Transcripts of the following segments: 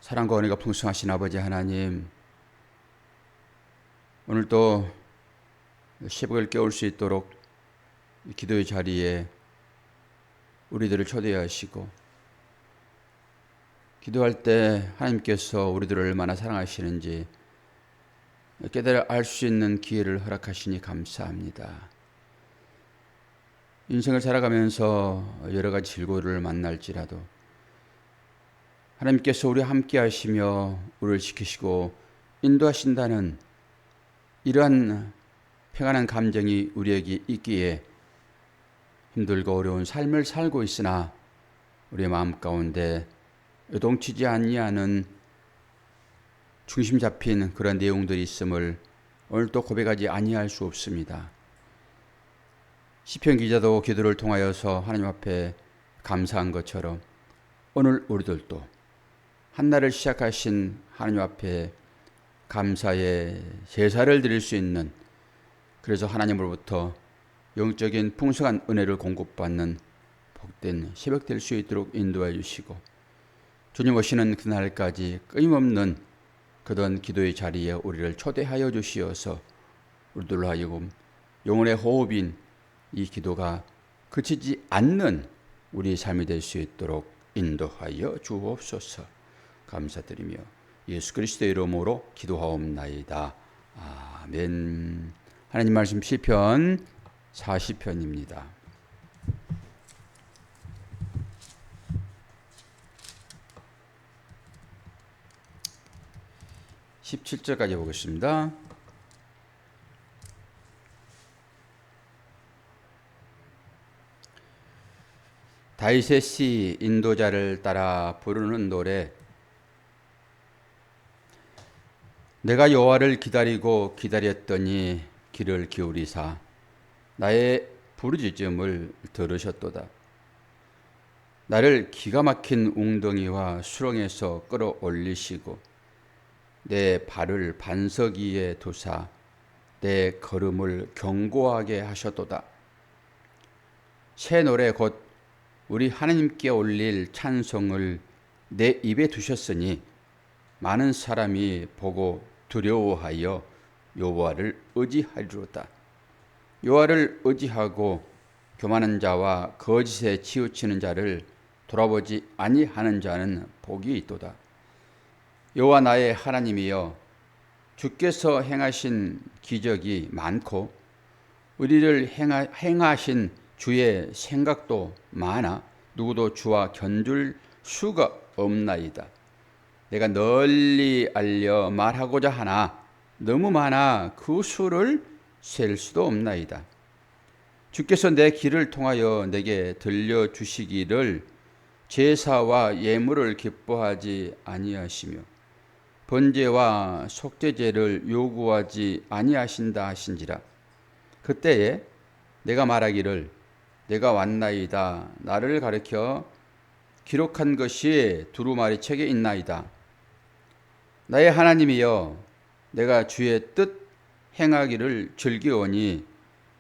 사랑과 은혜가 풍성하신 아버지 하나님, 오늘도 새벽을 깨울 수 있도록 기도의 자리에 우리들을 초대하시고, 기도할 때 하나님께서 우리들을 얼마나 사랑하시는지 깨달아 알 수 있는 기회를 허락하시니 감사합니다. 인생을 살아가면서 여러 가지 질고를 만날지라도 하나님께서 우리와 함께 하시며 우리를 지키시고 인도하신다는 이러한 평안한 감정이 우리에게 있기에 힘들고 어려운 삶을 살고 있으나 우리의 마음 가운데 요동치지 아니하는 중심 잡힌 그런 내용들이 있음을 오늘 또 고백하지 아니할 수 없습니다. 시편 기자도 기도를 통하여서 하나님 앞에 감사한 것처럼 오늘 우리들도 한날을 시작하신 하나님 앞에 감사의 제사를 드릴 수 있는, 그래서 하나님으로부터 영적인 풍성한 은혜를 공급받는 복된 새벽 될 수 있도록 인도해 주시고, 주님 오시는 그날까지 끊임없는 그런 기도의 자리에 우리를 초대하여 주시어서 우리들로 하여금 영혼의 호흡인 이 기도가 그치지 않는 우리 삶이 될 수 있도록 인도하여 주옵소서. 감사드리며 예수 그리스도의 이름으로 기도하옵나이다. 아멘. 하나님 말씀 시편 40편입니다. (17절까지) 보겠습니다. 다윗의 시 인도자를 따라 부르는 노래. 내가 여호와를 기다리고 기다렸더니 귀를 기울이사 나의 부르짖음을 들으셨도다. 나를 기가 막힌 웅덩이와 수렁에서 끌어올리시고 내 발을 반석 위에 두사 내 걸음을 견고하게 하셨도다. 새 노래 곧 우리 하나님께 올릴 찬송을 내 입에 두셨으니 많은 사람이 보고 두려워하여 여호와를 의지하리로다. 여호와를 의지하고 교만한 자와 거짓에 치우치는 자를 돌아보지 아니하는 자는 복이 있도다. 여호와 나의 하나님이여, 주께서 행하신 기적이 많고 우리를 행하신 주의 생각도 많아 누구도 주와 견줄 수가 없나이다. 내가 널리 알려 말하고자 하나 너무 많아 그 수를 셀 수도 없나이다. 주께서 내 귀를 통하여 내게 들려주시기를 제사와 예물을 기뻐하지 아니하시며 번제와 속죄제를 요구하지 아니하신다 하신지라. 그때에 내가 말하기를 내가 왔나이다. 나를 가리켜 기록한 것이 두루마리 책에 있나이다. 나의 하나님이여, 내가 주의 뜻 행하기를 즐기오니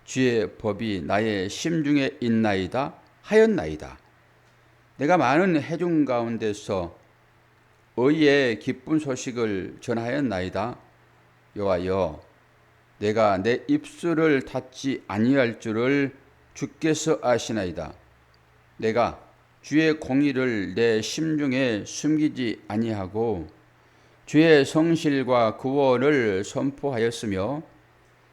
주의 법이 나의 심중에 있나이다 하였나이다. 내가 많은 회중 가운데서 의의 기쁜 소식을 전하였나이다. 여호와여, 내가 내 입술을 닫지 아니할 줄을 주께서 아시나이다. 내가 주의 공의를 내 심중에 숨기지 아니하고 주의 성실과 구원을 선포하였으며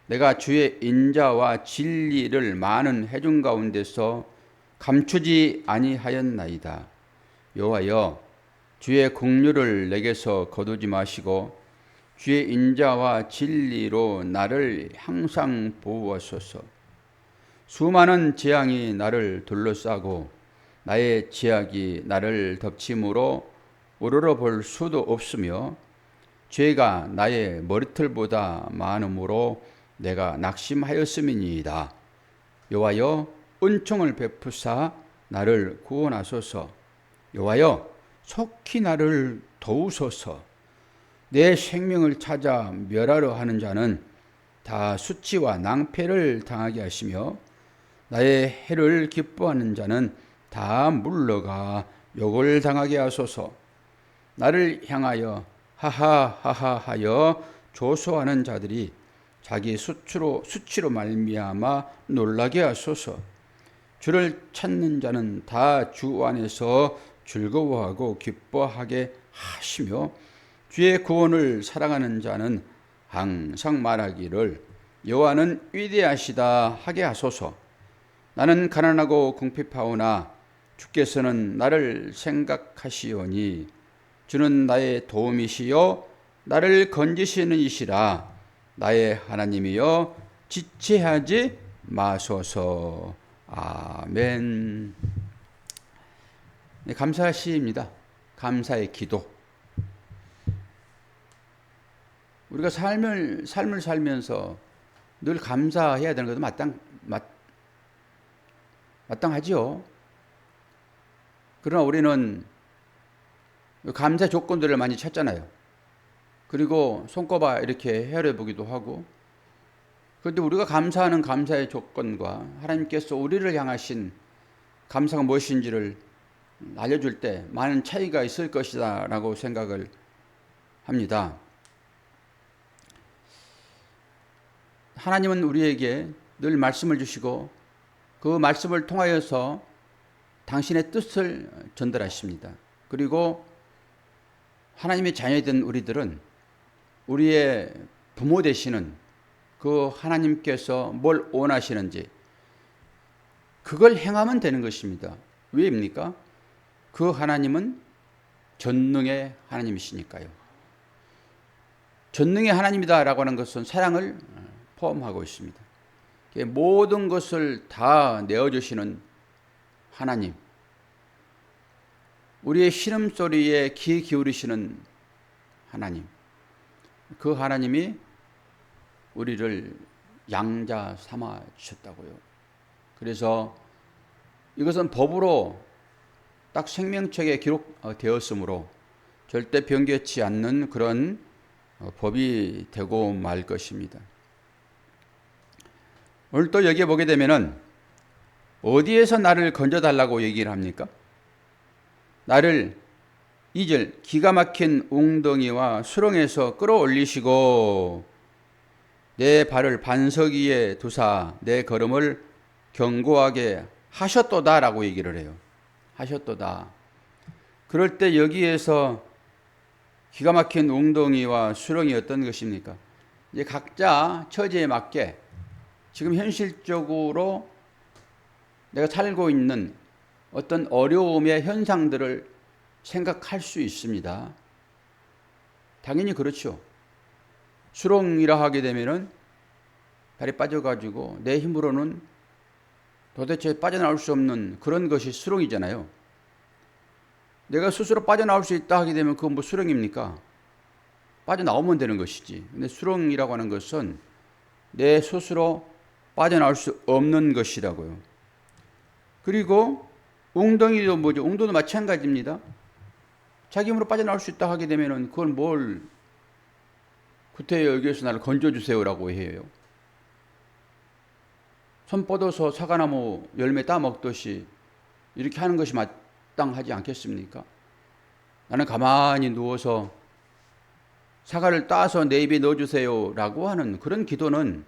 내가 주의 인자와 진리를 많은 회중 가운데서 감추지 아니하였나이다. 여호와여, 주의 긍휼을 내게서 거두지 마시고 주의 인자와 진리로 나를 항상 보호하소서. 수많은 재앙이 나를 둘러싸고 나의 죄악이 나를 덮침으로 우러러 볼 수도 없으며 죄가 나의 머리털보다 많음으로 내가 낙심하였음이니이다. 여호와여, 은총을 베푸사 나를 구원하소서. 여호와여, 속히 나를 도우소서. 내 생명을 찾아 멸하려 하는 자는 다 수치와 낭패를 당하게 하시며 나의 해를 기뻐하는 자는 다 물러가 욕을 당하게 하소서. 나를 향하여 하하하하 하여 조소하는 자들이 자기 수치로 말미암아 놀라게 하소서. 주를 찾는 자는 다 주 안에서 즐거워하고 기뻐하게 하시며 주의 구원을 사랑하는 자는 항상 말하기를 여호와는 위대하시다 하게 하소서. 나는 가난하고 궁핍하오나 주께서는 나를 생각하시오니 주는 나의 도움이시요 나를 건지시는 이시라. 나의 하나님이여 지체하지 마소서. 아멘. 네, 감사 시입니다. 감사의 기도. 우리가 삶을 살면서 늘 감사해야 되는 것도 마땅하지요. 그러나 우리는 감사 조건들을 많이 찾잖아요. 그리고 손꼽아 이렇게 헤아려 보기도 하고. 그런데 우리가 감사하는 감사의 조건과 하나님께서 우리를 향하신 감사가 무엇인지를 알려줄 때 많은 차이가 있을 것이다 라고 생각을 합니다. 하나님은 우리에게 늘 말씀을 주시고 그 말씀을 통하여서 당신의 뜻을 전달하십니다. 그리고 하나님의 자녀된 우리들은 우리의 부모 되시는 그 하나님께서 뭘 원하시는지 그걸 행하면 되는 것입니다. 왜입니까? 그 하나님은 전능의 하나님이시니까요. 전능의 하나님이다라고 하는 것은 사랑을 포함하고 있습니다. 모든 것을 다 내어주시는 하나님, 우리의 신음소리에 귀 기울이시는 하나님, 그 하나님이 우리를 양자 삼아 주셨다고요. 그래서 이것은 법으로 딱 생명책에 기록되었으므로 절대 변개치 않는 그런 법이 되고 말 것입니다. 오늘 또 여기에 보게 되면은 어디에서 나를 건져달라고 얘기를 합니까? 나를 2절 기가 막힌 웅덩이와 수렁에서 끌어올리시고 내 발을 반석 위에 두사 내 걸음을 견고하게 하셨도다 라고 얘기를 해요. 하셨도다. 그럴 때 여기에서 기가 막힌 웅덩이와 수렁이 어떤 것입니까? 이제 각자 처지에 맞게 지금 현실적으로 내가 살고 있는 어떤 어려움의 현상들을 생각할 수 있습니다. 당연히 그렇죠. 수렁이라 하게 되면은 발이 빠져가지고 내 힘으로는 도대체 빠져나올 수 없는 그런 것이 수렁이잖아요. 내가 스스로 빠져나올 수 있다 하게 되면 그건 뭐 수렁입니까? 빠져나오면 되는 것이지. 근데 수렁이라고 하는 것은 내 스스로 빠져나올 수 없는 것이라고요. 그리고 웅덩이도 뭐죠? 웅덩이도 마찬가지입니다. 자기 힘으로 빠져나올 수 있다 하게 되면은 그걸 뭘 구태여 여기에서 나를 건져주세요라고 해요. 손 뻗어서 사과나무 열매 따먹듯이 이렇게 하는 것이 마땅하지 않겠습니까? 나는 가만히 누워서 사과를 따서 내 입에 넣어주세요라고 하는 그런 기도는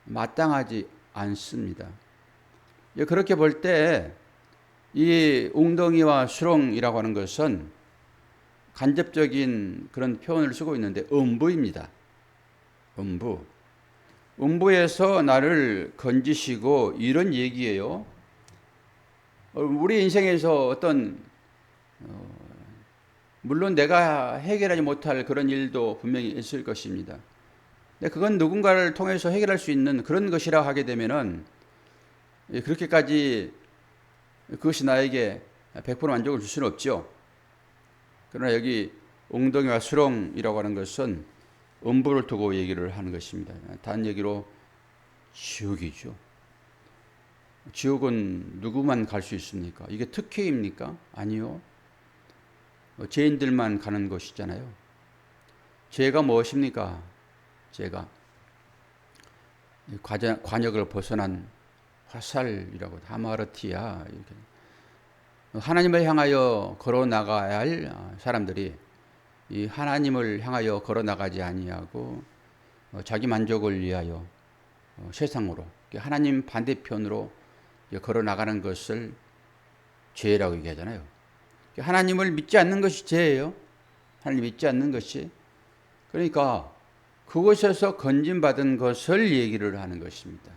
마땅하지 않습니다. 그렇게 볼 때 이 웅덩이와 수렁이라고 하는 것은 간접적인 그런 표현을 쓰고 있는데 음부입니다. 음부. 음부에서 나를 건지시고 이런 얘기예요. 우리 인생에서 어떤 물론 내가 해결하지 못할 그런 일도 분명히 있을 것입니다. 근데 그건 누군가를 통해서 해결할 수 있는 그런 것이라 하게 되면은 그렇게까지 그것이 나에게 100% 만족을 줄 수는 없죠. 그러나 여기 웅덩이와 수렁이라고 하는 것은 음부를 두고 얘기를 하는 것입니다. 다른 얘기로 지옥이죠. 지옥은 누구만 갈 수 있습니까? 이게 특혜입니까? 아니요. 죄인들만 가는 것이잖아요. 죄가 무엇입니까? 죄가 관역을 벗어난 화살이라고 하마르티아 이렇게 하나님을 향하여 걸어 나가야 할 사람들이 이 하나님을 향하여 걸어 나가지 아니하고 자기 만족을 위하여 세상으로 하나님 반대편으로 걸어 나가는 것을 죄라고 얘기하잖아요. 하나님을 믿지 않는 것이 죄예요. 하나님 믿지 않는 것이. 그러니까 그곳에서 건진받은 것을 얘기를 하는 것입니다.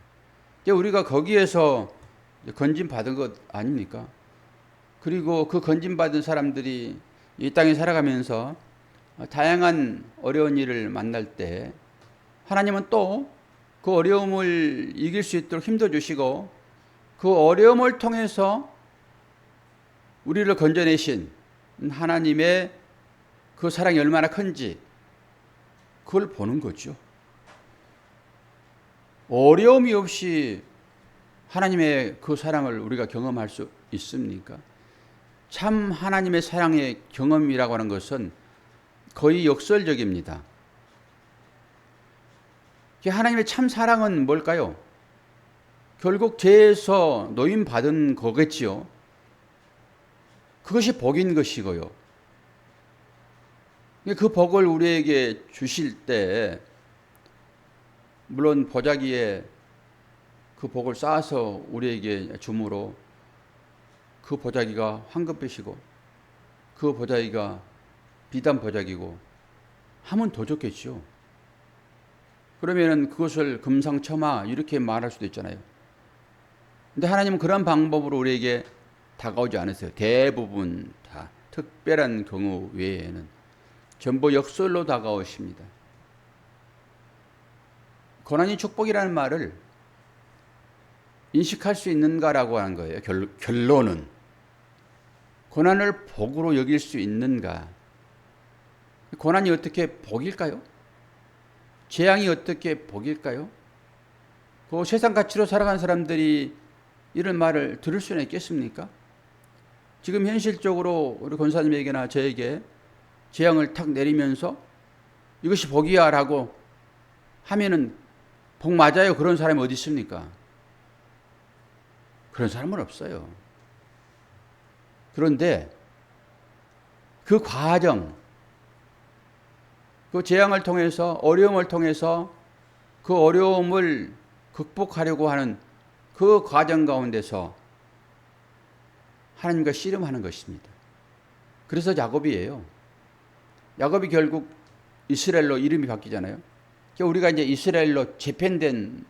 우리가 거기에서 건진받은 것 아닙니까? 그리고 그 건진받은 사람들이 이 땅에 살아가면서 다양한 어려운 일을 만날 때 하나님은 또 그 어려움을 이길 수 있도록 힘도 주시고 그 어려움을 통해서 우리를 건져내신 하나님의 그 사랑이 얼마나 큰지 그걸 보는 거죠. 어려움이 없이 하나님의 그 사랑을 우리가 경험할 수 있습니까? 참 하나님의 사랑의 경험이라고 하는 것은 거의 역설적입니다. 하나님의 참 사랑은 뭘까요? 결국 죄에서 노임받은 거겠지요. 그것이 복인 것이고요. 그 복을 우리에게 주실 때 물론 보자기에 그 복을 쌓아서 우리에게 주므로 그 보자기가 황금빛이고 그 보자기가 비단 보자기고 하면 더 좋겠죠. 그러면 그것을 금상첨화 이렇게 말할 수도 있잖아요. 근데 하나님은 그런 방법으로 우리에게 다가오지 않으세요. 대부분 다 특별한 경우 외에는 전부 역설로 다가오십니다. 고난이 축복이라는 말을 인식할 수 있는가라고 하는 거예요. 결론은 고난을 복으로 여길 수 있는가? 고난이 어떻게 복일까요? 재앙이 어떻게 복일까요? 그 세상 가치로 살아가는 사람들이 이런 말을 들을 수는 있겠습니까? 지금 현실적으로 우리 권사님에게나 저에게 재앙을 탁 내리면서 이것이 복이야 라고 하면은 복 맞아요. 그런 사람이 어디 있습니까? 그런 사람은 없어요. 그런데 그 과정, 그 재앙을 통해서 어려움을 통해서 그 어려움을 극복하려고 하는 그 과정 가운데서 하나님과 씨름하는 것입니다. 그래서 야곱이에요. 야곱이 결국 이스라엘로 이름이 바뀌잖아요. 우리가 이제 이스라엘로 재편된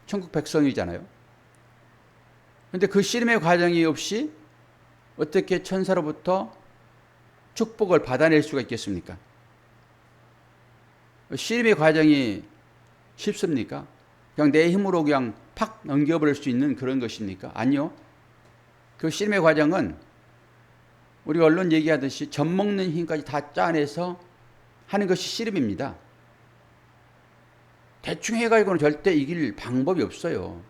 천국 백성이잖아요. 그런데 그 씨름의 과정이 없이 어떻게 천사로부터 축복을 받아낼 수가 있겠습니까? 씨름의 과정이 쉽습니까? 그냥 내 힘으로 그냥 팍 넘겨버릴 수 있는 그런 것입니까? 아니요. 그 씨름의 과정은 우리가 언론 얘기하듯이 젖 먹는 힘까지 다 짜내서 하는 것이 씨름입니다. 대충 해가지고는 절대 이길 방법이 없어요.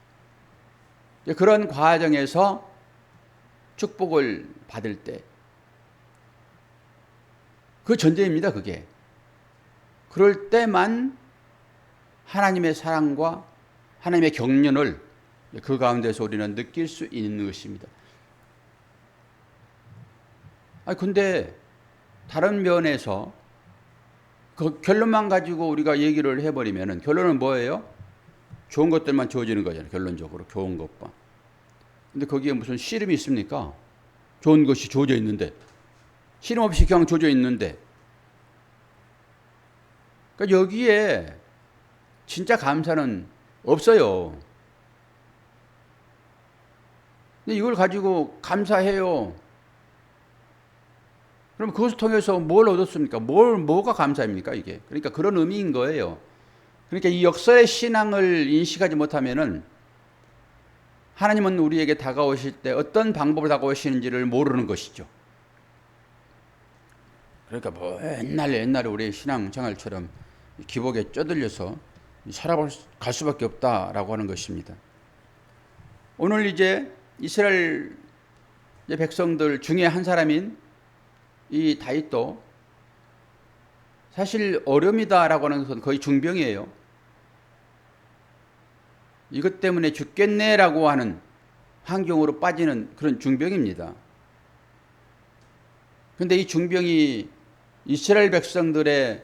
그런 과정에서 축복을 받을 때 그 전제입니다. 그게. 그럴 때만 하나님의 사랑과 하나님의 경륜을 그 가운데서 우리는 느낄 수 있는 것입니다. 근데 다른 면에서 그 결론만 가지고 우리가 얘기를 해버리면 결론은 뭐예요? 좋은 것들만 주어지는 거잖아요. 결론적으로 좋은 것만. 근데 거기에 무슨 씨름이 있습니까? 좋은 것이 주어져 있는데 씨름 없이 그냥 주어져 있는데 그러니까 여기에 진짜 감사는 없어요. 근데 이걸 가지고 감사해요. 그럼 그것을 통해서 뭘 얻었습니까? 뭐가 감사입니까, 이게? 그러니까 그런 의미인 거예요. 그러니까 이 역설의 신앙을 인식하지 못하면은 하나님은 우리에게 다가오실 때 어떤 방법으로 다가오시는지를 모르는 것이죠. 그러니까 뭐 옛날에 우리의 신앙생활처럼 기복에 쩌들려서 살아갈 수밖에 없다라고 하는 것입니다. 오늘 이제 이스라엘 백성들 중에 한 사람인 이 다윗도 사실 어려움이다라고 하는 것은 거의 중병이에요. 이것 때문에 죽겠네라고 하는 환경으로 빠지는 그런 중병입니다. 그런데 이 중병이 이스라엘 백성들의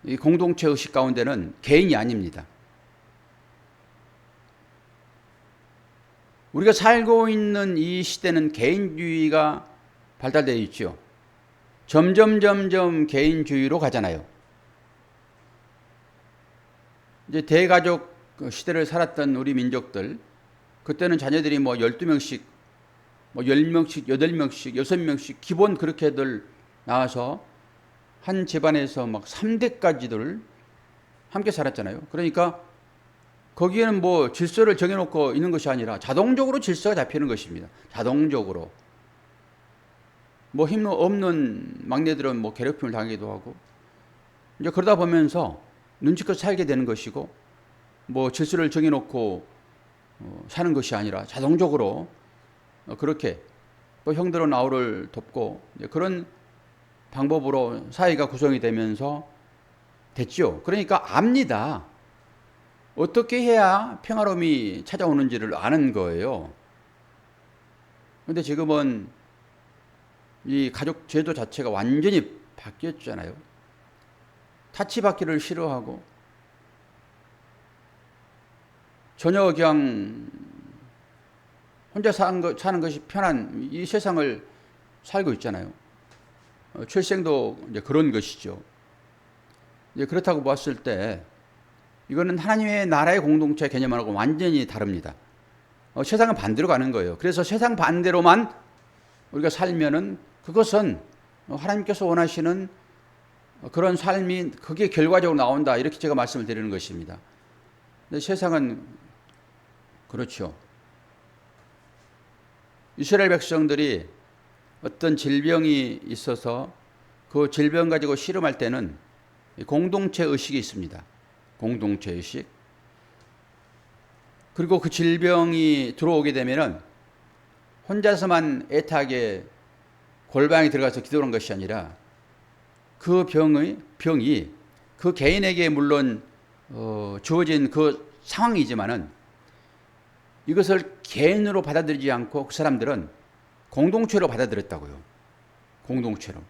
이 공동체 의식 가운데는 개인이 아닙니다. 우리가 살고 있는 이 시대는 개인주의가 발달되어 있죠. 점점 개인주의로 가잖아요. 이제 대가족 시대를 살았던 우리 민족들, 그때는 자녀들이 뭐 12명씩, 뭐 10명씩, 8명씩, 6명씩 기본 그렇게들 나와서 한 집안에서 막 3대까지들 함께 살았잖아요. 그러니까 거기에는 뭐 질서를 정해놓고 있는 것이 아니라 자동적으로 질서가 잡히는 것입니다. 자동적으로. 뭐 힘 없는 막내들은 뭐 괴롭힘을 당하기도 하고, 이제 그러다 보면서 눈치껏 살게 되는 것이고, 뭐 질서를 정해놓고 사는 것이 아니라 자동적으로 그렇게 또 형들은 아우를 돕고 그런 방법으로 사회가 구성이 되면서 됐죠. 그러니까 압니다. 어떻게 해야 평화로움이 찾아오는지를 아는 거예요. 그런데 지금은 이 가족 제도 자체가 완전히 바뀌었잖아요. 타치받기를 싫어하고 전혀 그냥 혼자 사는 것이 편한 이 세상을 살고 있잖아요. 출생도 이제 그런 것이죠. 이제 그렇다고 봤을 때 이거는 하나님의 나라의 공동체 개념하고 완전히 다릅니다. 세상은 반대로 가는 거예요. 그래서 세상 반대로만 우리가 살면은 그것은 하나님께서 원하시는 그런 삶이 그게 결과적으로 나온다. 이렇게 제가 말씀을 드리는 것입니다. 근데 세상은 그렇죠. 이스라엘 백성들이 어떤 질병이 있어서 그 질병 가지고 씨름할 때는 공동체 의식이 있습니다. 공동체 의식. 그리고 그 질병이 들어오게 되면은 혼자서만 애타게 골방에 들어가서 기도하는 것이 아니라 그 병이 그 개인에게 물론 주어진 그 상황이지만은 이것을 개인으로 받아들이지 않고 그 사람들은 공동체로 받아들였다고요. 공동체로.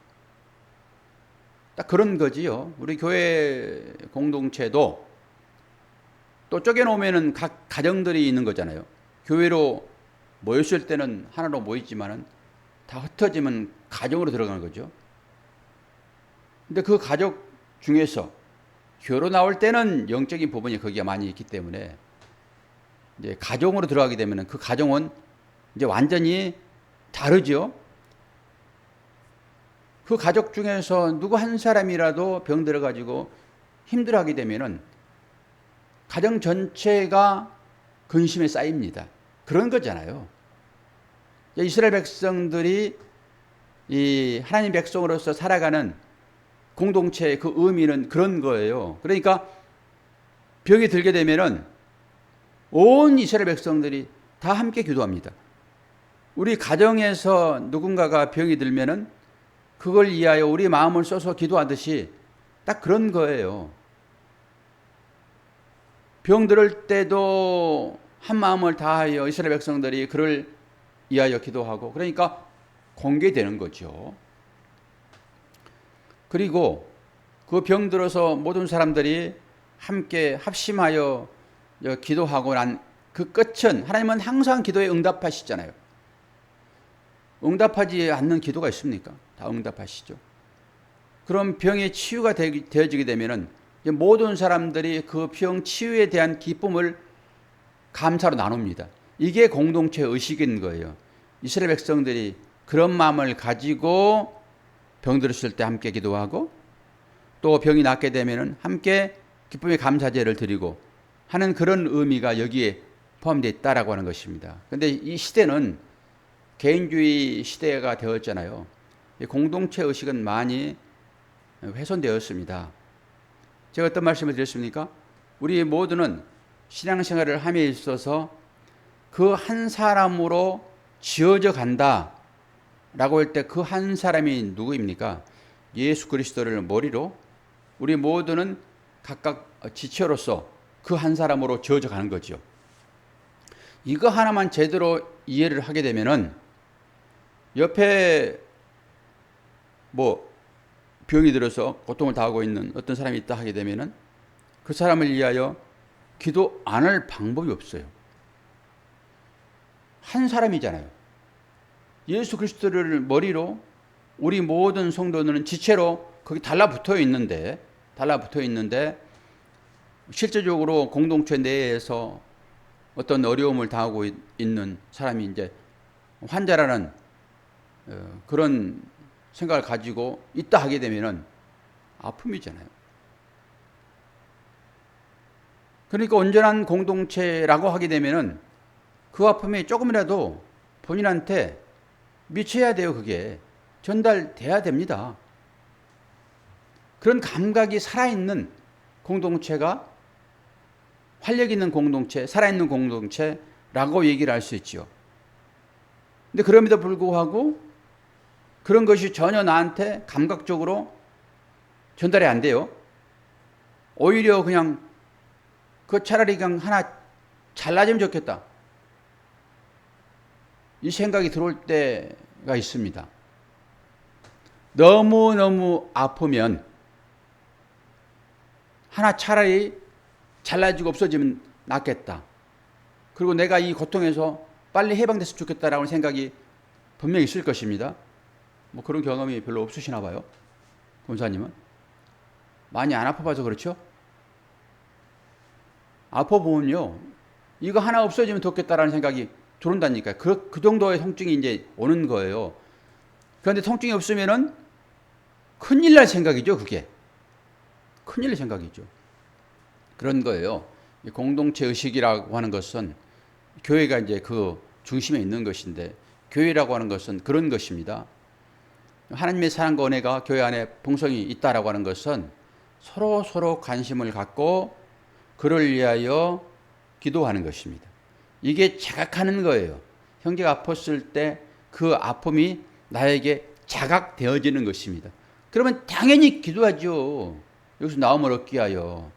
딱 그런 거지요. 우리 교회 공동체도 또 쪼개놓으면은 각 가정들이 있는 거잖아요. 교회로 모였을 때는 하나로 모이지만은 다 흩어지면 가정으로 들어가는 거죠. 근데 그 가족 중에서 교회로 나올 때는 영적인 부분이 거기가 많이 있기 때문에 이제 가정으로 들어가게 되면은 그 가정은 이제 완전히 다르죠. 그 가족 중에서 누구 한 사람이라도 병 들어가지고 힘들어하게 되면은 가정 전체가 근심에 쌓입니다. 그런 거잖아요. 이스라엘 백성들이 이 하나님 백성으로서 살아가는 공동체의 그 의미는 그런 거예요. 그러니까 병이 들게 되면은 온 이스라엘 백성들이 다 함께 기도합니다. 우리 가정에서 누군가가 병이 들면은 그걸 위하여 우리 마음을 쏟아서 기도하듯이 딱 그런 거예요. 병 들을 때도 한 마음을 다하여 이스라엘 백성들이 그를 위하여 기도하고, 그러니까 공개되는 거죠. 그리고 그 병 들어서 모든 사람들이 함께 합심하여 기도하고 난 그 끝은 하나님은 항상 기도에 응답하시잖아요. 응답하지 않는 기도가 있습니까? 다 응답하시죠. 그럼 병의 치유가 되어지게 되면은 모든 사람들이 그 병 치유에 대한 기쁨을 감사로 나눕니다. 이게 공동체 의식인 거예요. 이스라엘 백성들이 그런 마음을 가지고 병 들었을 때 함께 기도하고 또 병이 낫게 되면은 함께 기쁨의 감사제를 드리고 하는 그런 의미가 여기에 포함되어 있다라고 하는 것입니다. 그런데 이 시대는 개인주의 시대가 되었잖아요. 공동체 의식은 많이 훼손되었습니다. 제가 어떤 말씀을 드렸습니까? 우리 모두는 신앙생활을 함에 있어서 그 한 사람으로 지어져 간다 라고 할 때 그 한 사람이 누구입니까? 예수 그리스도를 머리로 우리 모두는 각각 지체로서 그 한 사람으로 지어져 가는 거죠. 이거 하나만 제대로 이해를 하게 되면은 옆에 뭐 병이 들어서 고통을 당하고 있는 어떤 사람이 있다 하게 되면은 그 사람을 위하여 기도 안 할 방법이 없어요. 한 사람이잖아요. 예수 그리스도를 머리로 우리 모든 성도는 지체로 거기 달라붙어 있는데 실제적으로 공동체 내에서 어떤 어려움을 당하고 있는 사람이 이제 환자라는 그런 생각을 가지고 있다 하게 되면은 아픔이잖아요. 그러니까 온전한 공동체라고 하게 되면은 그 아픔이 조금이라도 본인한테 미쳐야 돼요. 그게 전달돼야 됩니다. 그런 감각이 살아있는 공동체가 활력 있는 공동체, 살아있는 공동체라고 얘기를 할 수 있죠. 근데 그럼에도 불구하고 그런 것이 전혀 나한테 감각적으로 전달이 안 돼요. 오히려 그냥 차라리 그냥 하나 잘라지면 좋겠다. 이 생각이 들어올 때가 있습니다. 너무너무 아프면 하나 차라리 잘라지고 없어지면 낫겠다. 그리고 내가 이 고통에서 빨리 해방됐으면 좋겠다라는 생각이 분명히 있을 것입니다. 뭐 그런 경험이 별로 없으시나 봐요. 권사님은. 많이 안 아파봐서 그렇죠? 아파보면요. 이거 하나 없어지면 좋겠다라는 생각이 들어온다니까요. 그 정도의 통증이 이제 오는 거예요. 그런데 통증이 없으면은 큰일 날 생각이죠, 그게. 큰일 날 생각이죠. 그런 거예요. 공동체 의식이라고 하는 것은 교회가 이제 그 중심에 있는 것인데, 교회라고 하는 것은 그런 것입니다. 하나님의 사랑과 은혜가 교회 안에 풍성이 있다라고 하는 것은 서로 관심을 갖고 그를 위하여 기도하는 것입니다. 이게 자각하는 거예요. 형제가 아팠을 때 그 아픔이 나에게 자각되어지는 것입니다. 그러면 당연히 기도하죠. 여기서 나음을 얻기 위하여.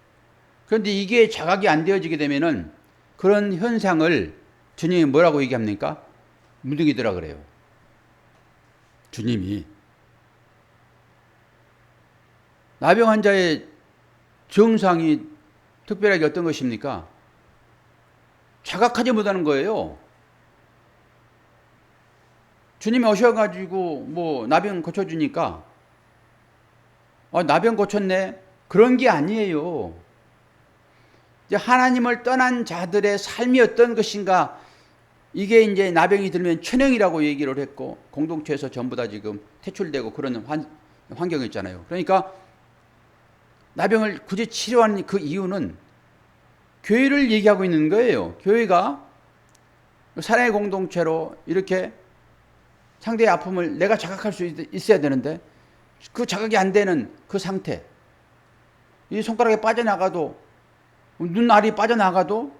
그런데 이게 자각이 안 되어지게 되면은 그런 현상을 주님이 뭐라고 얘기합니까? 무득이더라 그래요. 주님이. 나병 환자의 증상이 특별하게 어떤 것입니까? 자각하지 못하는 거예요. 주님이 오셔가지고 뭐 나병 고쳐주니까 나병 고쳤네. 그런 게 아니에요. 이제 하나님을 떠난 자들의 삶이 어떤 것인가, 이게 이제 나병이 들면 천형이라고 얘기를 했고 공동체에서 전부 다 지금 퇴출되고 그런 환경이 있잖아요. 그러니까 나병을 굳이 치료하는 그 이유는 교회를 얘기하고 있는 거예요. 교회가 사랑의 공동체로 이렇게 상대의 아픔을 내가 자각할 수 있어야 되는데 그 자각이 안 되는 그 상태, 이 손가락에 빠져나가도 눈알이 빠져나가도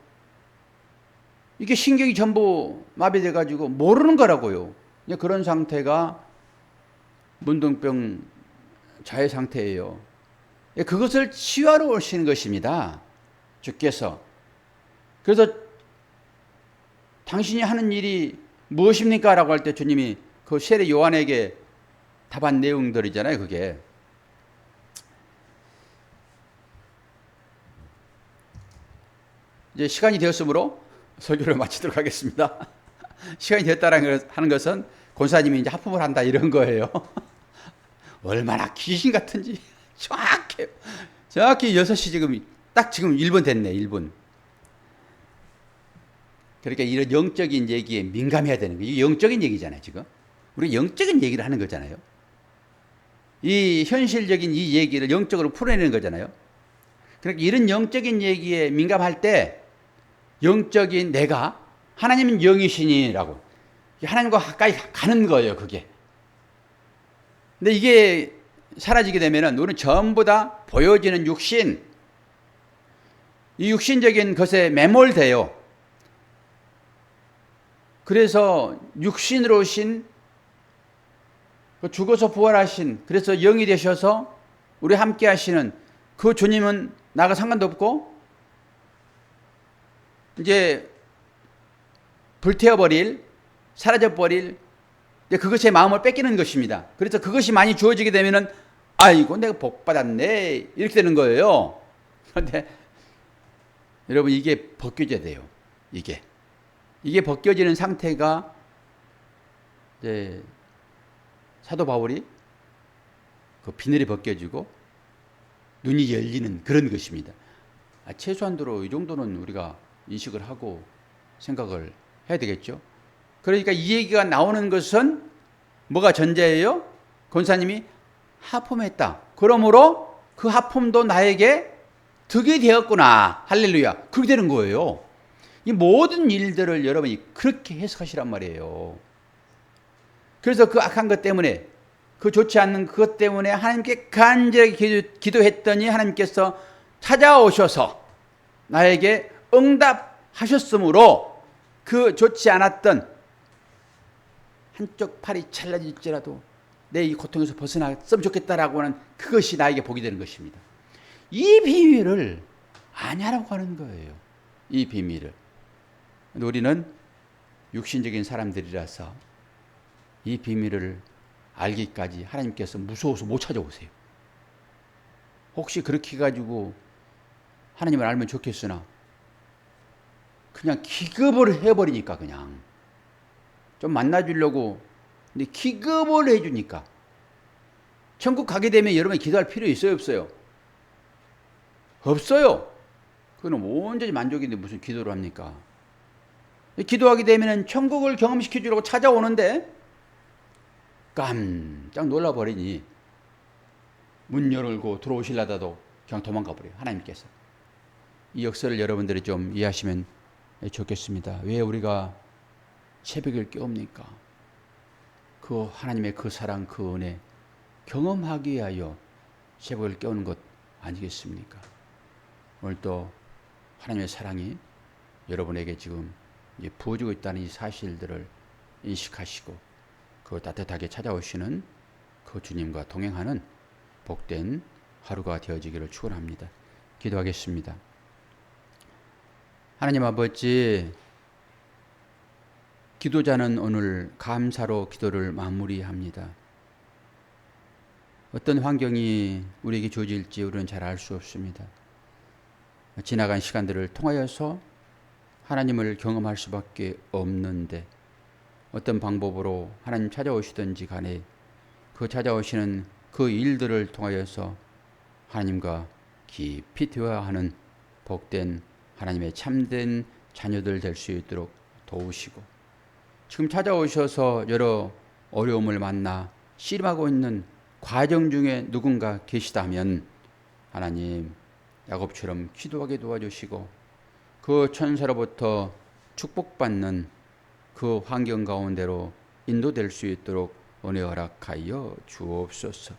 이게 신경이 전부 마비돼 가지고 모르는 거라고요. 그런 상태가 문둥병 자의 상태예요. 그것을 치유하러 오시는 것입니다. 주께서. 그래서 당신이 하는 일이 무엇입니까? 라고 할 때 주님이 그 세례 요한에게 답한 내용들이잖아요. 그게. 이제 시간이 되었으므로 설교를 마치도록 하겠습니다. 시간이 됐다는 하는 것은 권사님이 이제 하품을 한다 이런 거예요. 얼마나 귀신 같은지 정확해요. 정확히 6시 지금 1분 됐네. 1분. 그러니까 이런 영적인 얘기에 민감해야 되는 거예요. 영적인 얘기잖아요. 지금 우리 영적인 얘기를 하는 거잖아요. 이 현실적인 이 얘기를 영적으로 풀어내는 거잖아요. 그러니까 이런 영적인 얘기에 민감할 때 영적인 내가, 하나님은 영이시니라고 하나님과 가까이 가는 거예요. 그게. 근데 이게 사라지게 되면은 우리는 전부 다 보여지는 육신, 이 육신적인 것에 매몰돼요. 그래서 육신으로 오신, 죽어서 부활하신, 그래서 영이 되셔서 우리 함께 하시는 그 주님은 나가 상관도 없고 이제 불태워버릴, 사라져버릴, 그것의 마음을 뺏기는 것입니다. 그래서 그것이 많이 주어지게 되면은 아이고 내가 복 받았네 이렇게 되는 거예요. 그런데 여러분 이게 벗겨져야 돼요. 이게 벗겨지는 상태가 이제 사도 바울이 그 비늘이 벗겨지고 눈이 열리는 그런 것입니다. 최소한도로 이 정도는 우리가 인식을 하고 생각을 해야 되겠죠. 그러니까 이 얘기가 나오는 것은 뭐가 전제예요? 권사님이 하품했다. 그러므로 그 하품도 나에게 득이 되었구나. 할렐루야. 그렇게 되는 거예요. 이 모든 일들을 여러분이 그렇게 해석하시란 말이에요. 그래서 그 악한 것 때문에, 그 좋지 않는 그것 때문에 하나님께 간절히 기도했더니 하나님께서 찾아오셔서 나에게 응답하셨으므로 그 좋지 않았던 한쪽 팔이 잘라질지라도 내 이 고통에서 벗어났으면 좋겠다라고 하는 그것이 나에게 복이 되는 것입니다. 이 비밀을 아냐라고 하는 거예요. 이 비밀을. 우리는 육신적인 사람들이라서 이 비밀을 알기까지 하나님께서 무서워서 못 찾아오세요. 혹시 그렇게 해가지고 하나님을 알면 좋겠으나 그냥 기겁을 해버리니까 그냥 좀 만나주려고 근데 기겁을 해주니까 천국 가게 되면 여러분이 기도할 필요 있어요 없어요? 없어요. 그거는 온전히 만족인데 무슨 기도를 합니까? 기도하게 되면 천국을 경험시켜 주려고 찾아오는데 깜짝 놀라버리니 문 열고 들어오시려다도 그냥 도망가 버려요. 하나님께서. 이 역사를 여러분들이 좀 이해하시면 좋겠습니다. 왜 우리가 새벽을 깨웁니까? 그 하나님의 그 사랑, 그 은혜 경험하기 위하여 새벽을 깨우는 것 아니겠습니까? 오늘 또 하나님의 사랑이 여러분에게 지금 부어지고 있다는 이 사실들을 인식하시고 그 따뜻하게 찾아오시는 그 주님과 동행하는 복된 하루가 되어지기를 축원합니다. 기도하겠습니다. 하나님 아버지, 기도자는 오늘 감사로 기도를 마무리합니다. 어떤 환경이 우리에게 주어질지 우리는 잘 알 수 없습니다. 지나간 시간들을 통하여서 하나님을 경험할 수밖에 없는데 어떤 방법으로 하나님 찾아오시든지 간에 그 찾아오시는 그 일들을 통하여서 하나님과 깊이 대화하는 복된 하나님의 참된 자녀들 될 수 있도록 도우시고 지금 찾아오셔서 여러 어려움을 만나 씨름하고 있는 과정 중에 누군가 계시다면 하나님 야곱처럼 기도하게 도와주시고 그 천사로부터 축복받는 그 환경 가운데로 인도될 수 있도록 은혜 허락하여 주옵소서.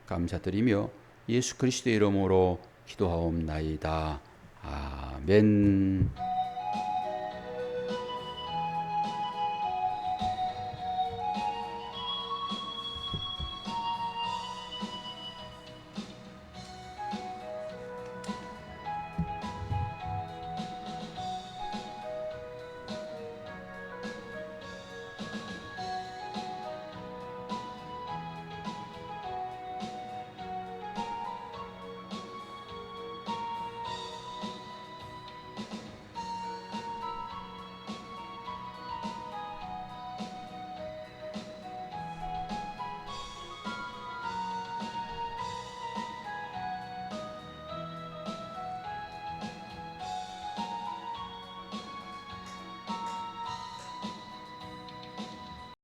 감사드리며 예수 그리스도의 이름으로 기도하옵나이다. 아멘.